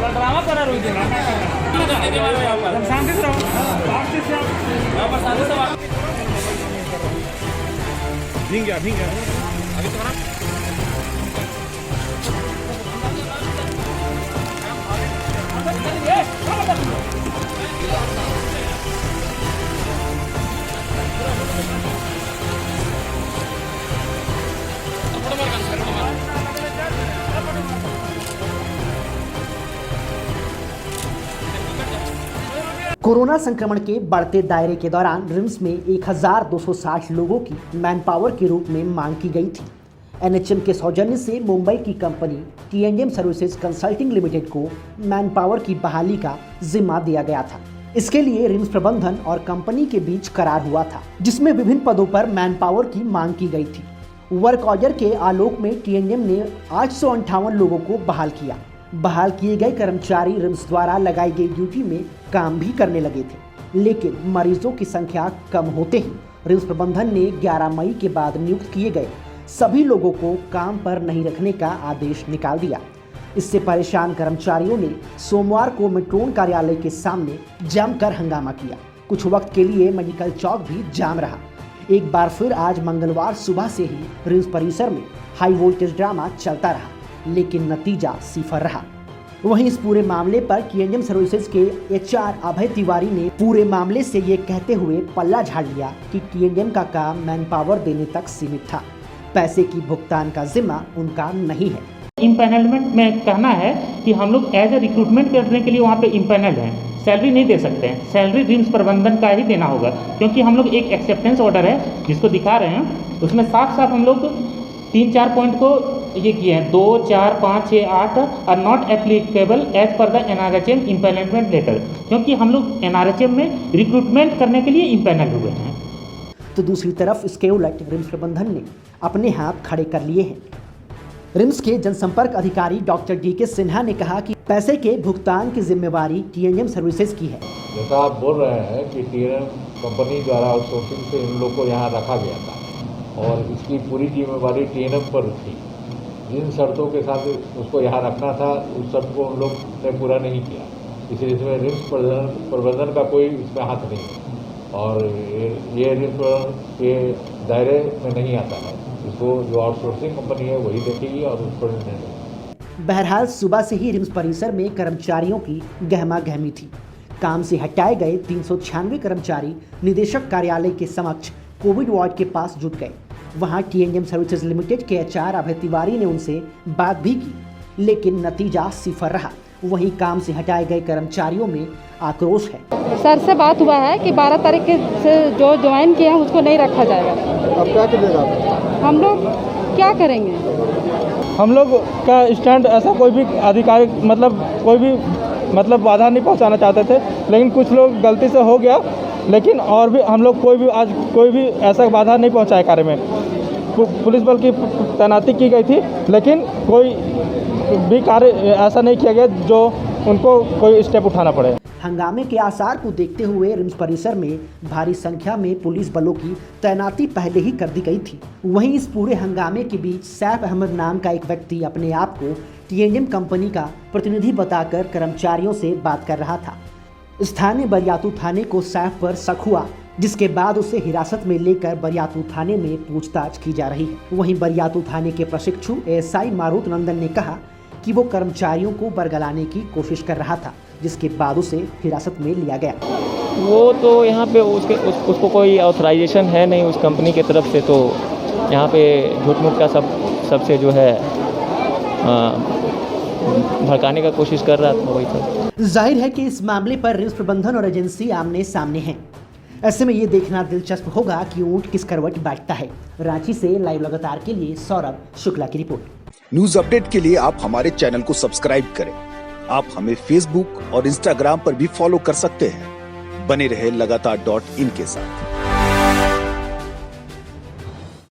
Drama करा रोहित शांति से रहो। भींग गया अभी तुम्हारा कोरोना संक्रमण के बढ़ते दायरे के दौरान रिम्स में 1260 लोगों की मैन पावर के रूप में मांग की गई थी। एनएचएम के सौजन्य से मुंबई की कंपनी टी&एम सर्विसेज कंसल्टिंग लिमिटेड को मैन पावर की बहाली का जिम्मा दिया गया था। इसके लिए रिम्स प्रबंधन और कंपनी के बीच करार हुआ था, जिसमें विभिन्न पदों पर मैन पावर की मांग की गई थी। वर्क ऑर्डर के आलोक में टी&एम ने 858 लोगों को बहाल किया। बहाल किए गए कर्मचारी रिम्स द्वारा लगाई गई ड्यूटी में काम भी करने लगे थे, लेकिन मरीजों की संख्या कम होते ही रिम्स प्रबंधन ने 11 मई के बाद नियुक्त किए गए सभी लोगों को काम पर नहीं रखने का आदेश निकाल दिया। इससे परेशान कर्मचारियों ने सोमवार को मेट्रोन कार्यालय के सामने जमकर हंगामा किया। कुछ वक्त के लिए मेडिकल चौक भी जाम रहा। एक बार फिर आज मंगलवार सुबह से ही रिम्स परिसर में हाई वोल्टेज ड्रामा चलता रहा, लेकिन नतीजा सिफर रहा। वहीं इस पूरे मामले पर टी&एम सर्विसेज के एचआर अभय तिवारी ने पूरे मामले से ये कहते हुए पल्ला झाड़ लिया कि टी&एम का काम मैन पावर देने तक सीमित था, पैसे की भुगतान का जिम्मा उनका नहीं है। इम्पैनलमेंट में कहना है कि हम लोग एज ए रिक्रूटमेंट करने के लिए वहाँ पे इम्पैनल्ड हैं, सैलरी नहीं दे सकते हैं। सैलरी रिम्स प्रबंधन का ही देना होगा, क्योंकि हम लोग एक एक्सेप्टेंस ऑर्डर है जिसको दिखा रहे हैं, उसमें साफ साफ हम लोग 3-4 पॉइंट को ये किए हैं, 2, 4, 5, 6, 8 are not applicable as per the NRHM empanelment letter, क्योंकि हम लोग एनआरएचएम में रिक्रूटमेंट करने के लिए इम्पैनल हुए हैं। तो दूसरी तरफ इसके उलट रिम्स प्रबंधन ने अपने हाथ खड़े कर लिए हैं। रिम्स के जनसंपर्क अधिकारी डॉक्टर डी.के. सिन्हा ने कहा कि पैसे के भुगतान की जिम्मेवारी टी&एम सर्विसेज की है। जैसा आप बोल रहे हैं कि टी&एम कंपनी द्वारा आउटसोर्सिंग से इन लोगों को यहाँ रखा गया था और इसकी पूरी जिम्मेवारी टी&एम पर थी। जिन शर्तों के साथ उसको यहाँ रखना था उस शर्त को उन लोग ने पूरा नहीं किया, इसलिए इसमें रिम्स प्रबंधन का कोई इसमें हाथ नहीं है और ये रिम्स के दायरे में नहीं आता है। इसको जो आउटसोर्सिंग कंपनी है वही देखेगी और उस पर निर्णय। बहरहाल सुबह से ही रिम्स परिसर में कर्मचारियों की गहमा गहमी थी। काम से हटाए गए 396 कर्मचारी निदेशक कार्यालय के समक्ष कोविड वार्ड के पास जुट गए। वहां टी&एम सर्विसेज लिमिटेड के एचआर अभय तिवारी ने उनसे बात भी की, लेकिन नतीजा सिफर रहा। वहीं काम से हटाए गए कर्मचारियों में आक्रोश है। सर से बात हुआ है कि 12 तारीख से जो ज्वाइन किए हैं उसको नहीं रखा जाएगा। अब क्या कीजिएगा? हम लोग क्या करेंगे? हम लोग का स्टैंड ऐसा कोई भी अधिकारी कोई भी बाधा नहीं पहुंचाना चाहते थे, लेकिन कुछ लोग गलती से हो गया, लेकिन और भी हम लोग कोई भी ऐसा बाधा नहीं पहुंचाए कार्य में। पुलिस बल की तैनाती की गई थी, लेकिन कोई भी कार्य ऐसा नहीं किया गया जो उनको कोई स्टेप उठाना पड़े। हंगामे के आसार को देखते हुए रिम्स परिसर में भारी संख्या में पुलिस बलों की तैनाती पहले ही कर दी गई थी। वहीं इस पूरे हंगामे के बीच सैफ अहमद नाम का एक व्यक्ति अपने आप को टी&एम कंपनी का प्रतिनिधि बताकर कर्मचारियों से बात कर रहा था। स्थानीय बरियातू थाने को सैफ पर शक हुआ, जिसके बाद उसे हिरासत में लेकर बरियातू थाने में पूछताछ की जा रही है। वहीं बरियातू थाने के प्रशिक्षु एएसआई मारुत नंदन ने कहा कि वो कर्मचारियों को बरगलाने की कोशिश कर रहा था, जिसके बाद उसे हिरासत में लिया गया। वो तो यहाँ पे उसको कोई ऑथराइजेशन है नहीं उस कंपनी की तरफ से, तो यहाँ पे झूठ मूठ का सबसे जो है भड़काने का कोशिश कर रहा था वही सब। जाहिर है कि इस मामले पर रिम्स प्रबंधन और एजेंसी आमने सामने हैं। ऐसे में ये देखना दिलचस्प होगा कि ऊंट किस करवट बैठता है। रांची से लाइव लगातार के लिए सौरभ शुक्ला की रिपोर्ट। न्यूज अपडेट के लिए आप हमारे चैनल को सब्सक्राइब करें। आप हमें फेसबुक और इंस्टाग्राम पर भी फॉलो कर सकते हैं। बने रहे लगातार.in के साथ।